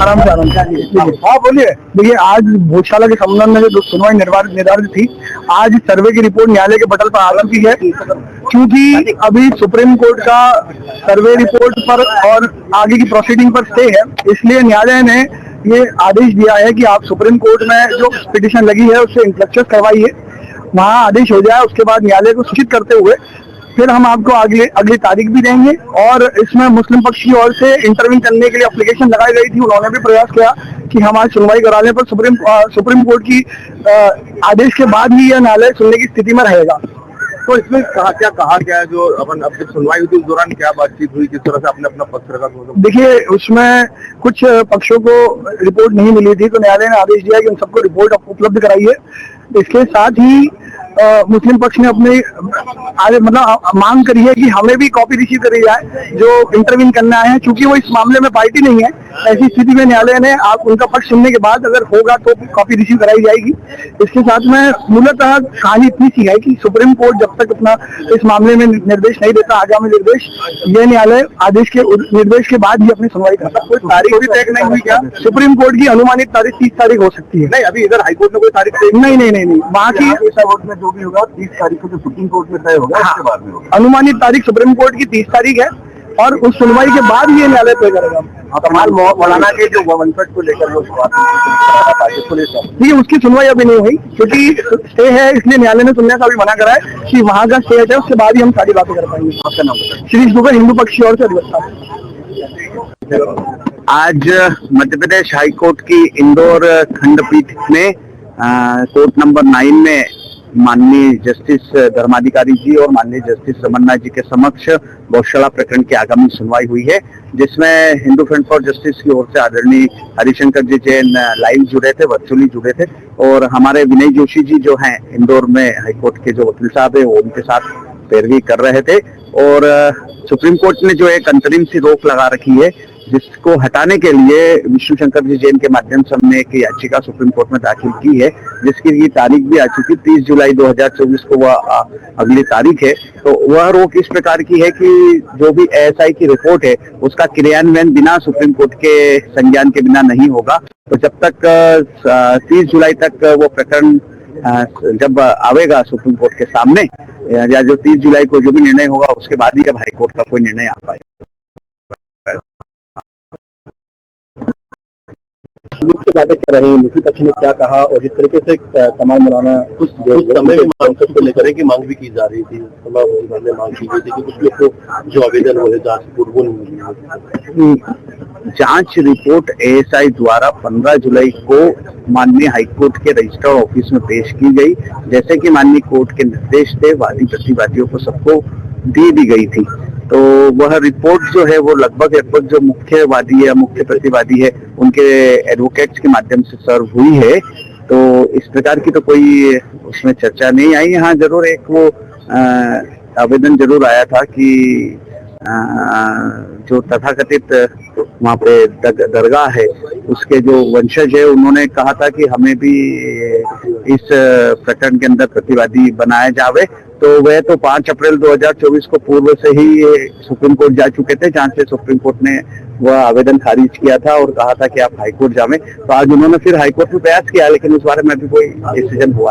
आराम से हाँ बोलिए। देखिए, आज भोजशाला के संबंध में जो सुनवाई निर्धारित थी, आज सर्वे की रिपोर्ट न्यायालय के पटल पर आ चुकी है। क्योंकि अभी सुप्रीम कोर्ट का सर्वे रिपोर्ट पर और आगे की प्रोसीडिंग पर स्टे है, इसलिए न्यायालय ने ये आदेश दिया है कि आप सुप्रीम कोर्ट में जो पिटीशन लगी है उससे इंस्ट्रक्शन करवाइए, वहाँ आदेश हो जाए। उसके बाद न्यायालय को सूचित करते हुए फिर हम आपको अगली तारीख भी देंगे। और इसमें मुस्लिम पक्ष की ओर से इंटरव्यू करने के लिए एप्लीकेशन लगाई गई थी, उन्होंने भी प्रयास किया कि हमारी सुनवाई कराने पर सुप्रीम कोर्ट की आदेश के बाद ही यह न्यायालय सुनने की स्थिति में रहेगा। तो इसमें क्या कहा गया, जो अपन अब सुनवाई हुई थी उस दौरान क्या बातचीत हुई, किस तरह से आपने अपना पक्ष रखा? देखिए, उसमें कुछ पक्षों को रिपोर्ट नहीं मिली थी, तो न्यायालय ने आदेश दिया कि उन सबको रिपोर्ट उपलब्ध कराइए। इसके साथ ही मुस्लिम पक्ष ने अपने मांग करी है कि हमें भी कॉपी रिसीव करी जाए जो इंटरव्यू करने आए हैं, क्योंकि वो इस मामले में पार्टी नहीं है। ऐसी स्थिति में न्यायालय ने आप उनका पक्ष सुनने के बाद अगर होगा तो कॉपी रिसीव कराई जाएगी। इसके साथ में मूलतः कहानी इतनी सी है कि सुप्रीम कोर्ट जब तक अपना इस मामले में निर्देश नहीं देता, आगामी निर्देश, ये न्यायालय आदेश के निर्देश के बाद ही अपनी सुनवाई करता। कोई तारीख भी तय नहीं हुई क्या? सुप्रीम कोर्ट की अनुमानित तारीख 30 तारीख हो सकती है। नहीं, अभी इधर हाईकोर्ट में कोई तारीख नहीं, वहाँ की में जो भी होगा 30 तारीख को जो सुप्रीम कोर्ट में तय होगा, उसके बाद में होगा। अनुमानित तारीख सुप्रीम कोर्ट की 30 तारीख है और उस सुनवाई के बाद ये न्यायालय तय करेगा। मौलाना के जो वंशज को लेकर वो देखिए, उसकी सुनवाई अभी नहीं हुई क्योंकि स्टे है, इसलिए न्यायालय ने सुनने का भी मना करा है कि वहाँ का स्टे है, उसके बाद ही हम सारी बातें कर पाएंगे। आपका नाम? श्री दुबे, हिंदू पक्ष की ओर से अधिवक्ता। आज मध्य प्रदेश हाई कोर्ट की इंदौर खंडपीठ में कोर्ट नंबर 9 में माननीय जस्टिस धर्माधिकारी जी और माननीय जस्टिस रमन्ना जी के समक्ष गौशाला प्रकरण की आगामी सुनवाई हुई है, जिसमें हिंदू फ्रंट फॉर जस्टिस की ओर से आदरणीय हरिशंकर जी जैन लाइव जुड़े थे, वर्चुअली जुड़े थे, और हमारे विनय जोशी जी जो हैं इंदौर में हाईकोर्ट के जो वकील साहब है वो उनके साथ पैरवी कर रहे थे। और सुप्रीम कोर्ट ने जो एक अंतरिम सी रोक लगा रखी है, जिसको हटाने के लिए विष्णु शंकर जी जैन के माध्यम से हमने एक याचिका सुप्रीम कोर्ट में दाखिल की है, जिसकी तारीख भी आ चुकी। 30 जुलाई 2024 को वह अगली तारीख है। तो वह रोक इस प्रकार की है कि जो भी एएसआई की रिपोर्ट है उसका क्रियान्वयन बिना सुप्रीम कोर्ट के संज्ञान के बिना नहीं होगा। तो जब तक 30 जुलाई तक वो प्रकरण जब आवेगा सुप्रीम कोर्ट के सामने, या जो 30 जुलाई को जो भी निर्णय होगा उसके बाद ही जब हाईकोर्ट का कोई निर्णय आ पाएगा। मुख्य बातें कर रहे हैं, मुख्य पक्ष ने क्या कहा और जिस तरीके से तमाम मौलाना कुछ समय में मांग को लेकर की मांग भी की जा रही थी, तमाम मांग की गई थी कि कुछ लोग को जो आवेदन हो जांच रिपोर्ट वो नहीं मिली। जांच रिपोर्ट एएसआई द्वारा 15 जुलाई को माननीय हाईकोर्ट के रजिस्ट्रार ऑफिस में पेश की गई। जैसे कि माननीय कोर्ट के निर्देश थे, वादी प्रतिवादियों को सबको दी भी गई थी। तो वह रिपोर्ट जो है वो लगभग जो मुख्य वादी या मुख्य प्रतिवादी है उनके एडवोकेट्स के माध्यम से सर्व हुई है। तो इस प्रकार की तो कोई उसमें चर्चा नहीं आई। हाँ, जरूर एक वो आवेदन जरूर आया था कि जो तथाकथित वहाँ पे दरगाह है उसके जो वंशज है उन्होंने कहा था कि हमें भी इस प्रकरण के अंदर प्रतिवादी बनाया जावे। तो वह तो 5 अप्रैल 2024 को पूर्व से ही सुप्रीम कोर्ट जा चुके थे, जहाँ से सुप्रीम कोर्ट ने वह आवेदन खारिज किया था और कहा था कि आप हाईकोर्ट जावें। तो आज उन्होंने फिर हाईकोर्ट में प्रयास किया, लेकिन उस बारे में अभी कोई डिसीजन हुआ